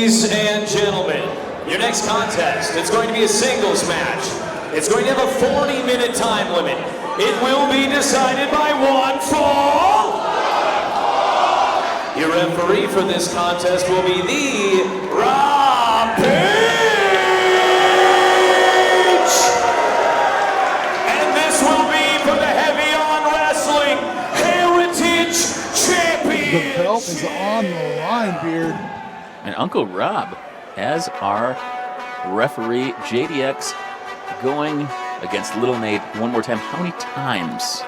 Ladies and gentlemen, your next contest, it's going to be a singles match. It's going to have a 40-minute time limit. It will be decided by one fall. Your referee for this contest will be the Rampage. And this will be for the Heavy On Wrestling Heritage Championship. The belt is on the line, Beard. And Uncle Rob as our referee, JDX going against Little Nate one more time. How many times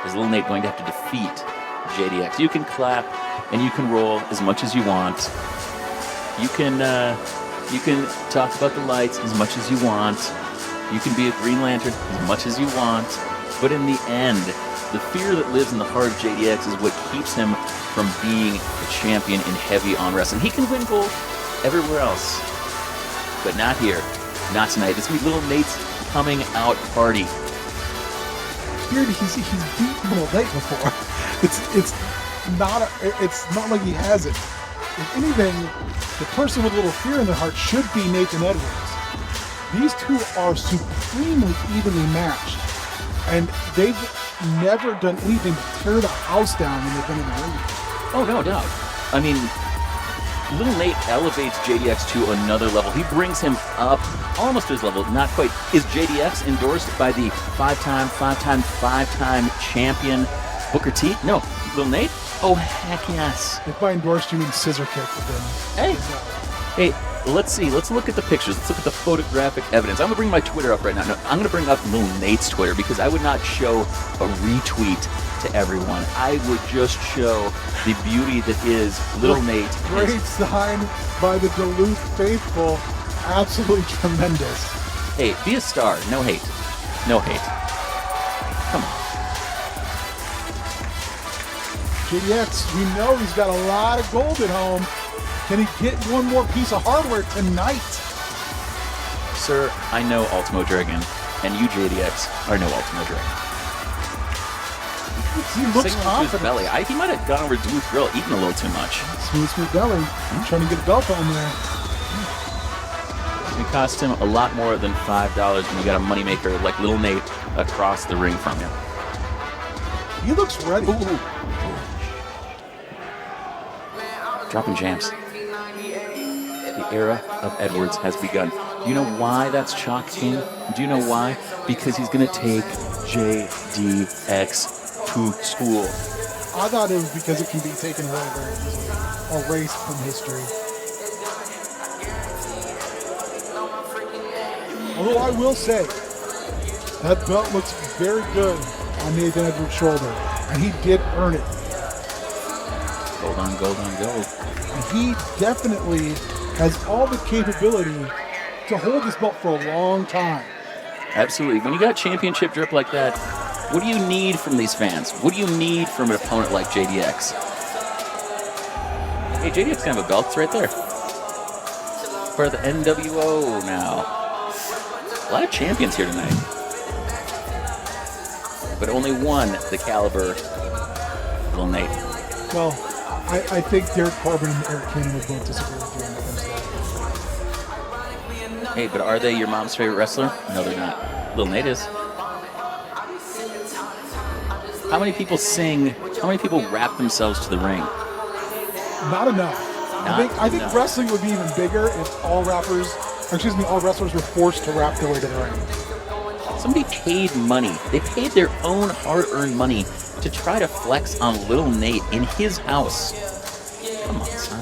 is Little Nate going to have to defeat JDX? You can clap and you can roll as much as you want. You can talk about the lights as much as you want. You can be a Green Lantern as much as you want. But in the end, the fear that lives in the heart of JDX is what keeps him from being a champion in Heavy On Wrestling. He can win gold everywhere else, but not here, not tonight. This will be Little Nate's coming out party. Beard, he's beaten Little Nate before. It's not like he hasn't. If anything, the person with a little fear in their heart should be Nathan Edwards. These two are supremely evenly matched, and they've never done anything to tear the house down when they've been in the ring. Oh, no doubt. I mean, Little Nate elevates JDX to another level. He brings him up almost to his level, not quite. Is JDX endorsed by the five-time champion Booker T? No. Little Nate? Oh, heck yes. If by endorsed you mean scissor kick, then... Hey, let's see. Let's look at the pictures. Let's look at the photographic evidence. I'm going to bring my Twitter up right now. No, I'm going to bring up Little Nate's Twitter because I would not show a retweet to everyone. I would just show the beauty that is Little Nate. Great sign by the Duluth faithful. Absolutely tremendous. Hey, be a star. No hate. No hate. Come on. JDX, we know he's got a lot of gold at home. Can he get one more piece of hardware tonight? Sir, I know Ultimo Dragon, and you, JDX, are no Ultimo Dragon. He looks confident. His belly. He might have gone over to Duluth Grill eating a little too much. Smooth belly. Trying to get a belt on there. It cost him a lot more than $5 when you got a moneymaker like Little Nate across the ring from you. He looks ready. Ooh. Dropping jams. The era of Edwards has begun. Do you know why that's Chalk King? Do you know why? Because he's going to take JDX to school. I thought it was because it can be taken away very easily. Erased from history. Although I will say, that belt looks very good on Nathan Edwards' shoulder. And he did earn it. Gold on gold on gold. And he definitely has all the capability to hold this belt for a long time. Absolutely. When you got championship drip like that, what do you need from these fans? What do you need from an opponent like JDX? Hey, JDX can have a belt. It's right there. For the NWO now. A lot of champions here tonight. But only one the caliber of Little Nate. Well, I think Derek Corbin and Eric Cannon would both disagree with you when it comes to that. Hey, but are they your mom's favorite wrestler? No, they're not. Little Nate is. How many people sing? How many people rap themselves to the ring? Not enough. I think wrestling would be even bigger if all wrestlers were forced to rap their way to the ring. Somebody paid money. They paid their own hard-earned money to try to flex on Little Nate in his house. Come on, son.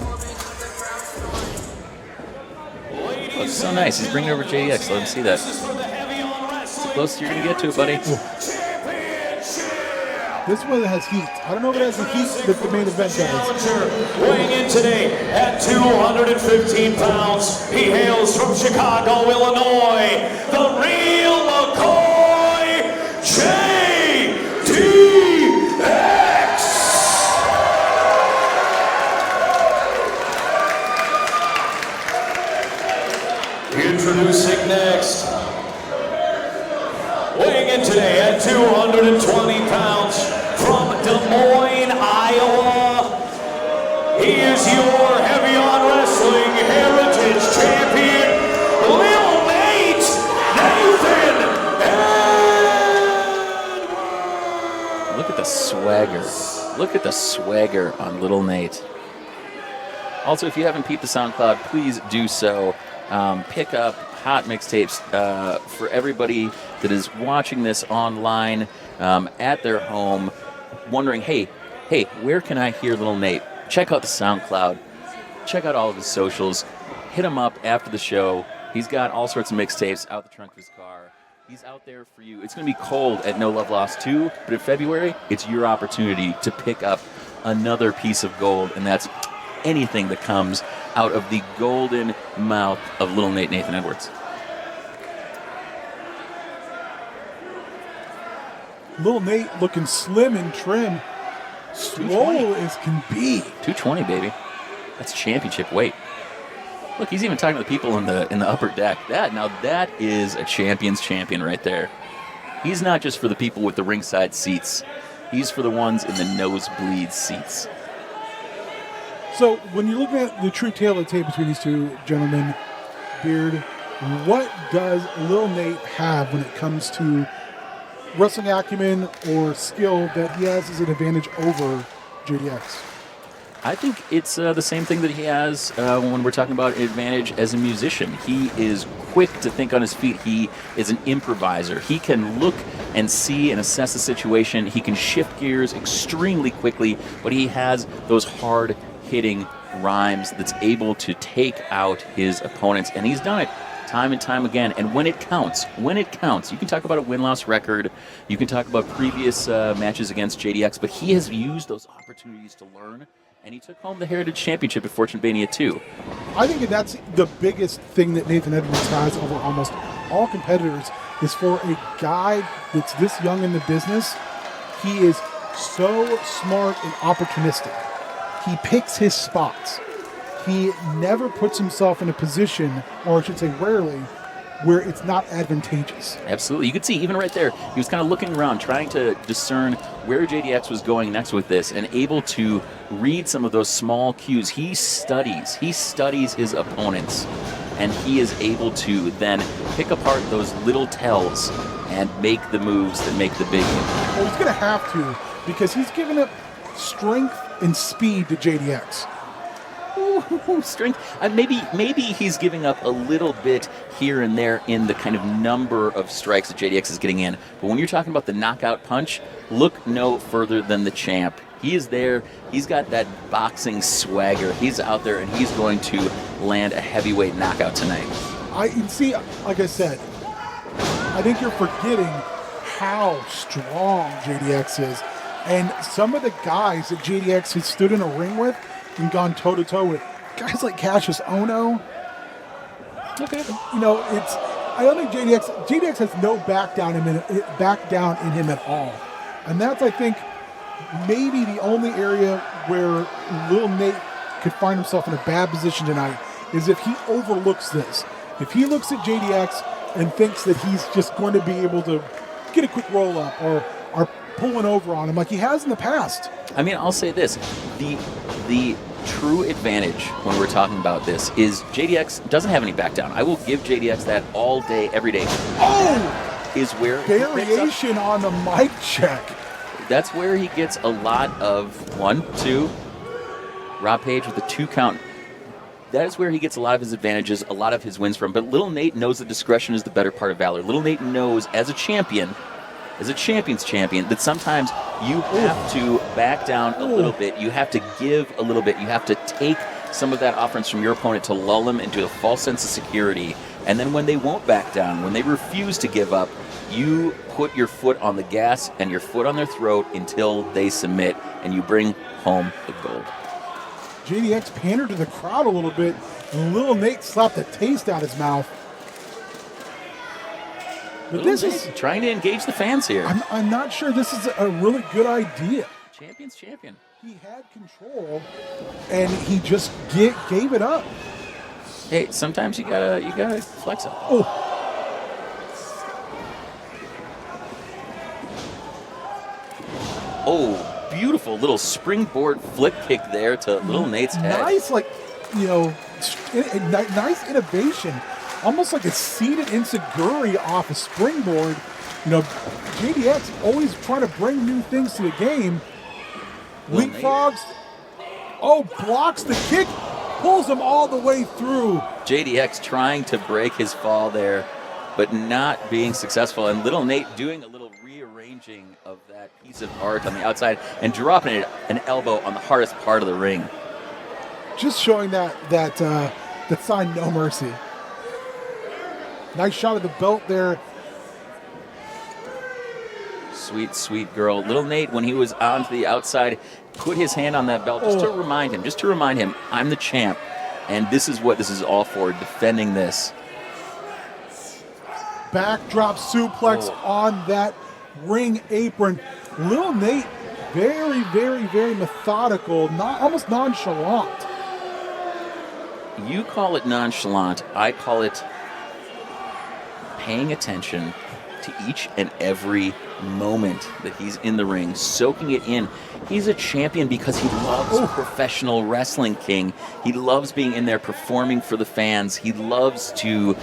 Looks so nice. He's bringing over JDX. Let him see that. It's the closest you're going to get to it, buddy. This one has heat. I don't know if it has the heat that the main event does. Weighing in today at 215 pounds, he hails from Chicago, Illinois, the real McCoy, JDX. Introducing next, weighing in today at 220 pounds, from Des Moines, Iowa, he is your Heavy On Wrestling hero. Look at the swagger on Little Nate. Also, if you haven't peeped the SoundCloud, please do so. Pick up hot mixtapes for everybody that is watching this online at their home, wondering, hey, where can I hear Little Nate? Check out the SoundCloud. Check out all of his socials. Hit him up after the show. He's got all sorts of mixtapes out the trunk of his car. He's out there for you. It's going to be cold at No Love Lost 2, but in February, it's your opportunity to pick up another piece of gold, and that's anything that comes out of the golden mouth of Little Nate Nathen Edwards. Little Nate looking slim and trim. Swole as can be. 220, baby. That's championship weight. Look, he's even talking to the people in the upper deck. That is a champion's champion right there. He's not just for the people with the ringside seats. He's for the ones in the nosebleed seats. So when you're looking at the true tale of the tape between these two gentlemen, Beard, what does Lil Nate have when it comes to wrestling acumen or skill that he has as an advantage over JDX? I think it's the same thing that he has when we're talking about advantage as a musician. He is quick to think on his feet. He is an improviser. He can look and see and assess the situation. He can shift gears extremely quickly, but he has those hard-hitting rhymes that's able to take out his opponents, and he's done it time and time again. And when it counts, you can talk about a win-loss record, you can talk about previous matches against JDX, but he has used those opportunities to learn, and he took home the Heritage Championship at Fortune Mania 2. I think that's the biggest thing that Nathen Edwards has over almost all competitors is for a guy that's this young in the business, he is so smart and opportunistic. He picks his spots. He never puts himself in a position, or I should say rarely, where it's not advantageous. Absolutely. You could see even right there, he was kind of looking around, trying to discern where JDX was going next with this, and able to read some of those small cues. He studies his opponents, and he is able to then pick apart those little tells and make the moves that make the big one. Well, he's going to have to, because he's given up strength and speed to JDX. Strength. Maybe he's giving up a little bit here and there in the kind of number of strikes that JDX is getting in. But when you're talking about the knockout punch, look no further than the champ. He is there. He's got that boxing swagger. He's out there, and he's going to land a heavyweight knockout tonight. See, like I said, I think you're forgetting how strong JDX is. And some of the guys that JDX has stood in a ring with and gone toe-to-toe with, guys like Cassius Ohno. Okay. You know, I don't think JDX has no back down in him at all. And that's, I think, maybe the only area where Lil Nate could find himself in a bad position tonight is if he overlooks this. If he looks at JDX and thinks that he's just going to be able to get a quick roll-up or pulling over on him like he has in the past. I mean, I'll say this. The true advantage when we're talking about this is JDX doesn't have any back down. I will give JDX that all day, every day. Oh! Is where variation on the mic check. That's where he gets a lot of 1, 2. Rob Page with the 2 count. That is where he gets a lot of his advantages, a lot of his wins from. But Little Nate knows that discretion is the better part of valor. Little Nate knows as a champion, as a champion's champion, that sometimes you have to back down a little bit. You have to give a little bit. You have to take some of that offense from your opponent to lull them into a false sense of security. And then when they won't back down, when they refuse to give up, you put your foot on the gas and your foot on their throat until they submit, and you bring home the gold. JDX pandered to the crowd a little bit, and Little Nate slapped the taste out his mouth. But this is trying to engage the fans here. I'm not sure this is a really good idea. Champion's champion. He had control, and he just gave it up. Hey, sometimes you gotta flex it. Oh, beautiful little springboard flip kick there to Little Nate's head. Nice, nice innovation. Almost like a seated enziguri off a springboard. You know, JDX always trying to bring new things to the game. Leapfrogs. Oh, blocks the kick. Pulls him all the way through. JDX trying to break his fall there, but not being successful. And little Nate doing a little rearranging of that piece of art on the outside and dropping it an elbow on the hardest part of the ring. Just showing that sign, no mercy. Nice shot of the belt there. Sweet, sweet girl. Little Nate, when he was on to the outside, put his hand on that belt just to remind him, I'm the champ, and this is what this is all for, defending this. Backdrop suplex on that ring apron. Little Nate, very, very, very methodical, almost nonchalant. You call it nonchalant, I call it paying attention to each and every moment that he's in the ring, soaking it in. He's a champion because he loves professional wrestling, King. He loves being in there performing for the fans. He loves to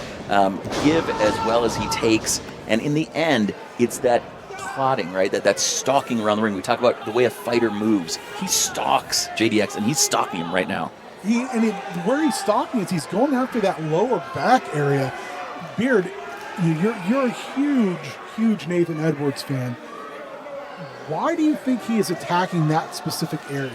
give as well as he takes. And in the end, it's that plotting, right? That stalking around the ring. We talk about the way a fighter moves. He stalks JDX, and he's stalking him right now. Where he's stalking is he's going after that lower back area. Beard, you're a huge Nathen Edwards fan. Why do you think he is attacking that specific area?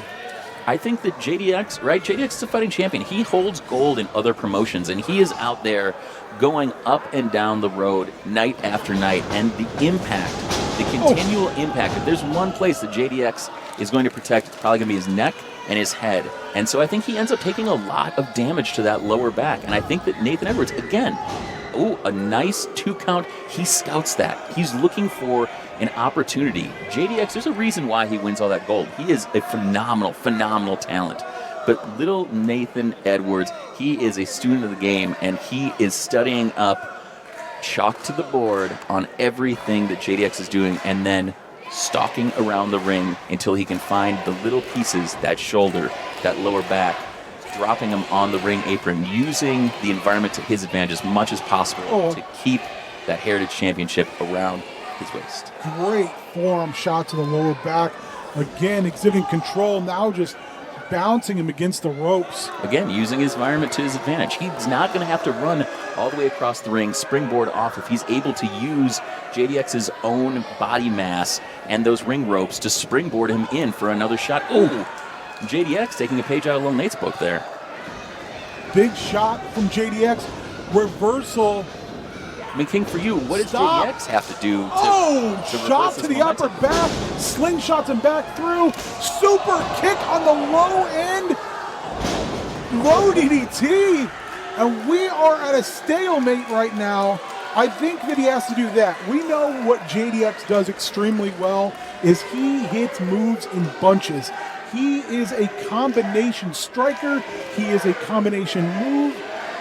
I think that JDX, right? JDX is a fighting champion. He holds gold in other promotions, and he is out there going up and down the road night after night. And the impact, the continual impact, if there's one place that JDX is going to protect, it's probably going to be his neck and his head. And so I think he ends up taking a lot of damage to that lower back. And I think that Nathen Edwards, again, a nice 2 count. He scouts that. He's looking for an opportunity. JDX, there's a reason why he wins all that gold. He is a phenomenal talent. But little Nathen Edwards, he is a student of the game, and he is studying up, chalk to the board on everything that JDX is doing, and then stalking around the ring until he can find the little pieces, that shoulder, that lower back, dropping him on the ring apron, using the environment to his advantage as much as possible to keep that Heritage Championship around his waist. Great forearm shot to the lower back. Again, exhibiting control, now just bouncing him against the ropes. Again, using his environment to his advantage. He's not going to have to run all the way across the ring, springboard off, if he's able to use JDX's own body mass and those ring ropes to springboard him in for another shot. JDX taking a page out of Little Nate's book there. Big shot from JDX. Reversal. I mean, King, for you, what does JDX have to do to shot to the upper back. Slingshots him back through. Super kick on the low end. Low DDT. And we are at a stalemate right now. I think that he has to do that. We know what JDX does extremely well is he hits moves in bunches. He is a combination striker. He is a combination move.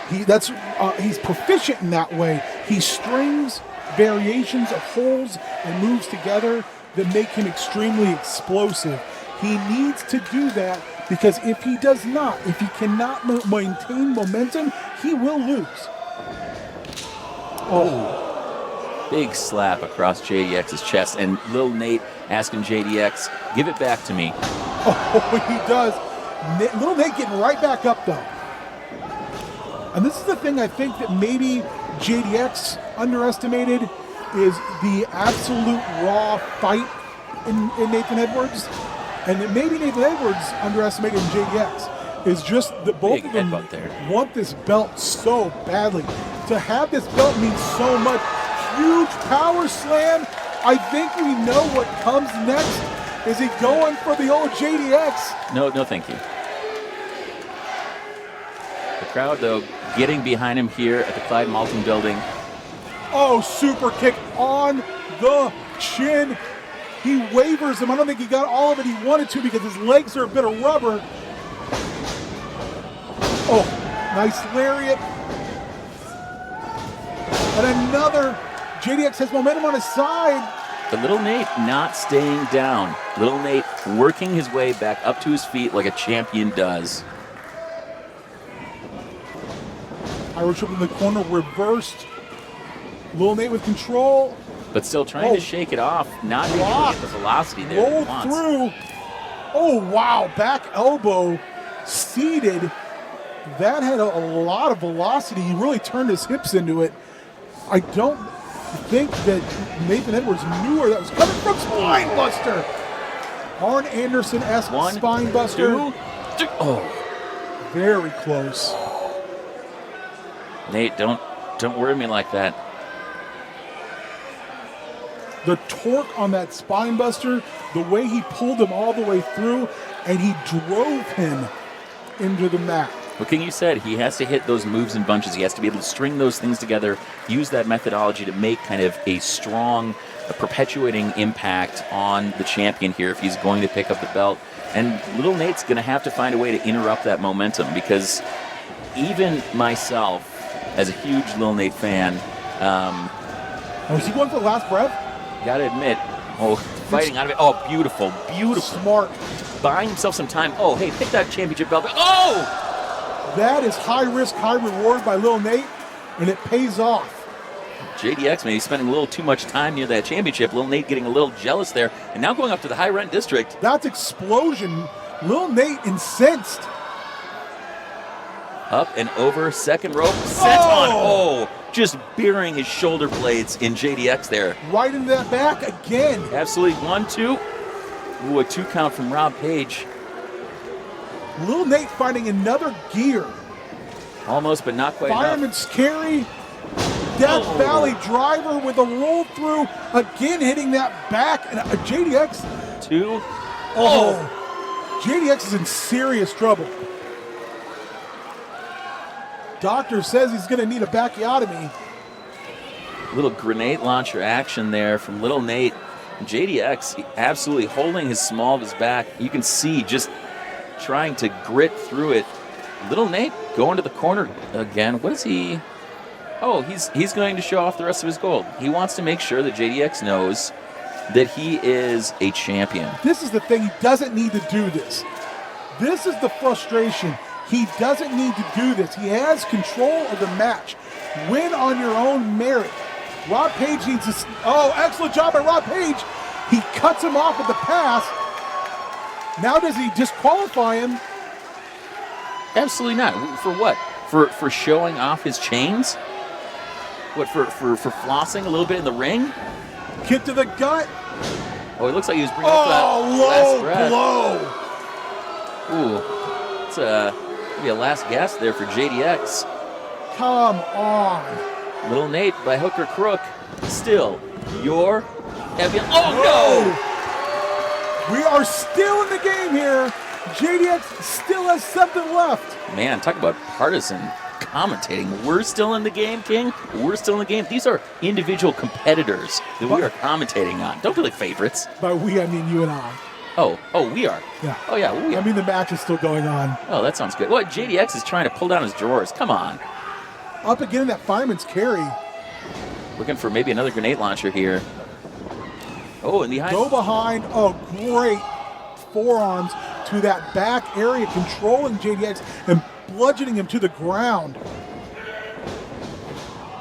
He's proficient in that way. He strings variations of holds and moves together that make him extremely explosive. He needs to do that because if he does not, if he cannot maintain momentum, he will lose. Big slap across JDX's chest, and Lil Nate asking JDX, give it back to me. He does. Lil Nate getting right back up, though. And this is the thing I think that maybe JDX underestimated is the absolute raw fight in Nathen Edwards. And that maybe Nathen Edwards underestimated in JDX is just that both of them want this belt so badly. To have this belt means so much. Huge power slam. I think we know what comes next. Is he going for the old JDX? No, thank you. The crowd, though, getting behind him here at the Clyde Malton building. Super kick on the chin. He wavers him. I don't think he got all of it he wanted to because his legs are a bit of rubber. Nice lariat. And another. JDX has momentum on his side. But Little Nate not staying down. Little Nate working his way back up to his feet like a champion does. Irish whip in the corner, reversed. Little Nate with control. But still trying to shake it off. Not able to get the velocity there. Rolled through. Oh, wow. Back elbow seated. That had a lot of velocity. He really turned his hips into it. I don't think that Nathan Edwards knew where that was coming from. Spine buster. Arn Anderson-esque spine buster. Oh. Very close. Nate, don't worry me like that. The torque on that spine buster, the way he pulled him all the way through, and he drove him into the mat. Well, King, you said he has to hit those moves in bunches. He has to be able to string those things together, use that methodology to make kind of a strong, perpetuating impact on the champion here if he's going to pick up the belt. And Little Nate's going to have to find a way to interrupt that momentum, because even myself, as a huge Little Nate fan, is he going for the last breath? Gotta admit, fighting out of it. Oh, beautiful, beautiful. Smart. Buying himself some time. Oh, hey, pick that championship belt. Oh! That is high risk, high reward by Lil Nate, and it pays off. JDX maybe spending a little too much time near that championship. Lil Nate getting a little jealous there, and now going up to the high rent district. That's explosion. Lil Nate incensed. Up and over, second rope, set on. Oh, just burying his shoulder blades in JDX there. Right into that back again. Absolutely, 1-2. Ooh, a 2 count from Rob Page. Lil Nate finding another gear. Almost, but not quite enough. Fireman's carry. Death Valley driver with a roll through. Again hitting that back. And a JDX. 2. Oh. JDX is in serious trouble. Doctor says he's going to need a backiotomy. Little grenade launcher action there from Little Nate. JDX absolutely holding his small of his back. You can see just trying to grit through it. Little Nate going to the corner again. What is he? Oh, he's going to show off the rest of his gold. He wants to make sure that JDX knows that he is a champion. This is the thing. He doesn't need to do this. This is the frustration. He doesn't need to do this. He has control of the match. Win on your own merit. Rob Page needs to... Oh, excellent job by Rob Page. He cuts him off with the pass. Now does he disqualify him? Absolutely not. For what? For showing off his chains? What, for flossing a little bit in the ring? Kick to the gut. Oh, it looks like he was bringing up that low last breath. Ooh. It's maybe a last gasp there for JDX. Come on. Little Nate, by hook or crook, still your champion. Oh, no! We are still in the game here. JDX still has something left. Man, talk about partisan commentating. We're still in the game, King. We're still in the game. These are individual competitors that we are commentating on. Don't be like favorites. By we, I mean you and I. Oh, we are. Yeah. Oh, yeah, we are. I mean, the match is still going on. Oh, that sounds good. What? JDX is trying to pull down his drawers. Come on. Up again in that fireman's carry. Looking for maybe another grenade launcher here. Oh, and behind. Go behind. Oh, great forearms to that back area, controlling JDX and bludgeoning him to the ground.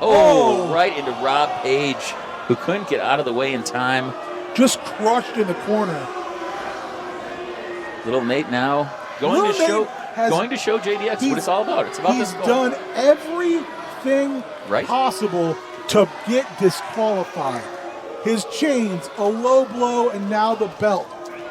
Oh, right into Rob Page, who couldn't get out of the way in time. Just crushed in the corner. Little Nate now going to show JDX what it's all about. It's about this goal. He's done everything possible to get disqualified. His chains, a low blow, and now the belt.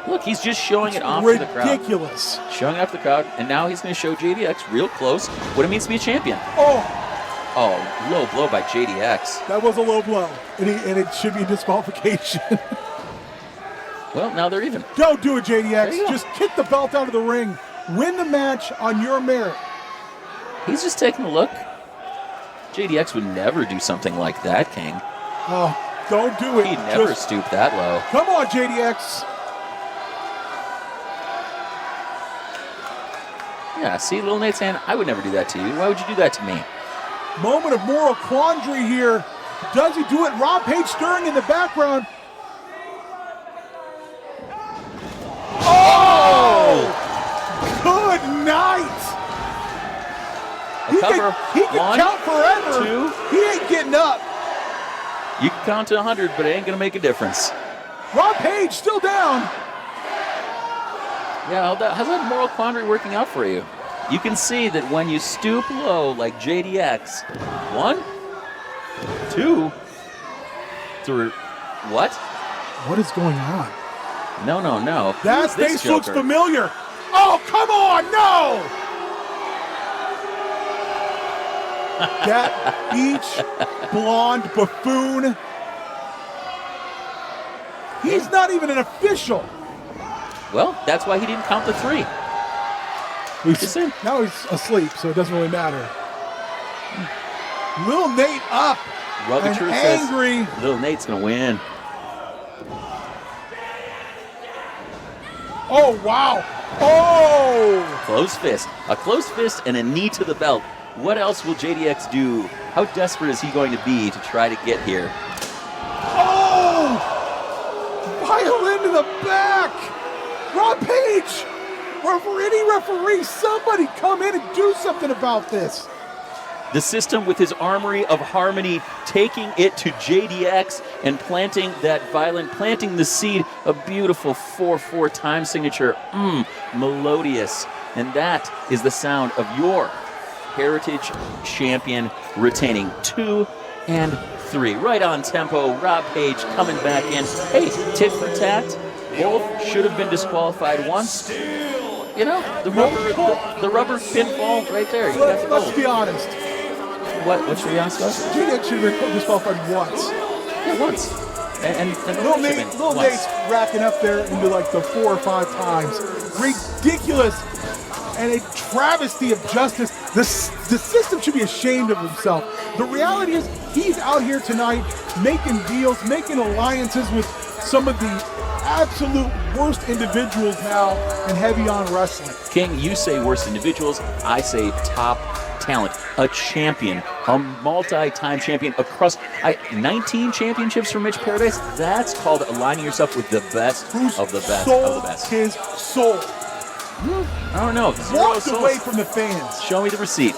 Look, he's just showing it off to the crowd. Ridiculous. Showing it off to the crowd, and now he's going to show JDX real close what it means to be a champion. Oh, low blow by JDX. That was a low blow, and it should be a disqualification. Well, now they're even. Don't do it, JDX. Just kick the belt out of the ring. Win the match on your merit. He's just taking a look. JDX would never do something like that, King. Oh, don't do it. He'd never stoop that low. Come on, JDX. Yeah, see, Little Nate's saying, I would never do that to you. Why would you do that to me? Moment of moral quandary here. Does he do it? Rob Page stirring in the background. Oh! Good night! He can count forever. 2. He ain't getting up. You can count to 100, but it ain't going to make a difference. Rob Page still down. Yeah, how's that moral quandary working out for you? You can see that when you stoop low like JDX, 1, 2, 3, what? What is going on? No. That Who's this face looks joker? familiar. Oh, come on, no! That beach blonde buffoon. He's not even an official. Well, that's why he didn't count the 3. Now he's asleep, so it doesn't really matter. Lil Nate up. Rugged and Truth angry. says Little Nate's going to win. Oh, wow. Oh! Closed fist. A closed fist and a knee to the belt. What else will JDX do? How desperate is he going to be to try to get here? Oh! Violin to the back! Rob Page! Any referee, somebody come in and do something about this. The system with his armory of harmony taking it to JDX and planting that violin, planting the seed, a beautiful 4/4 time signature. Melodious. And that is the sound of your Heritage Champion retaining 2 and 3. Right on tempo. Rob Page coming back in. Hey, tit for tat. Both should have been disqualified once. You know, the rubber pinfall right there. You got the Let's gold. be honest. What should we be honest about? JDX should have been disqualified once. Yeah, once. And Lil Nate's racking up there into like the 4 or 5 times. Ridiculous and a travesty of justice. The system should be ashamed of himself. The reality is he's out here tonight making deals, making alliances with some of the absolute worst individuals now in heavy on wrestling. King, you say worst individuals. I say top talent. A champion. A multi-time champion across 19 championships for Mitch Paradise. That's called aligning yourself with the best of the best of the best. His soul. I don't know. Walked away from the fans. Show me the receipt.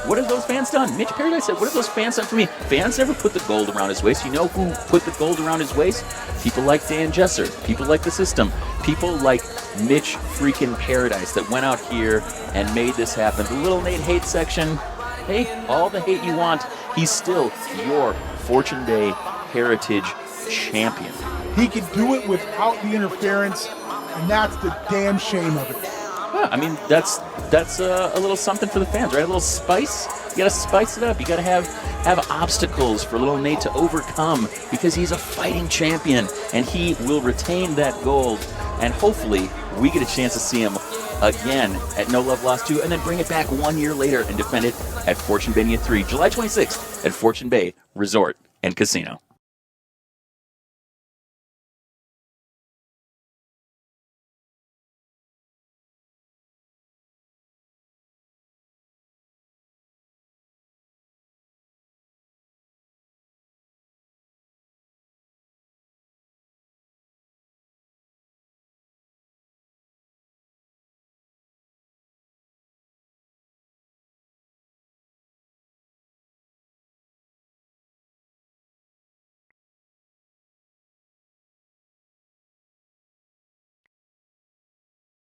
What have those fans done? Mitch Paradise said, what have those fans done for me? Fans never put the gold around his waist. You know who put the gold around his waist? People like Dan Jesser. People like the system. People like Mitch freaking Paradise that went out here and made this happen. The Little Nate hate section, hey, all the hate you want. He's still your Fortune Day Heritage Champion. He can do it without the interference, and that's the damn shame of it. Yeah, I mean, that's a little something for the fans, right? A little spice. You gotta spice it up. You gotta have obstacles for Little Nate to overcome because he's a fighting champion and he will retain that gold. And hopefully we get a chance to see him again at No Love Lost 2 and then bring it back 1 year later and defend it at Fortune Bania 3, July 26th at Fortune Bay Resort and Casino.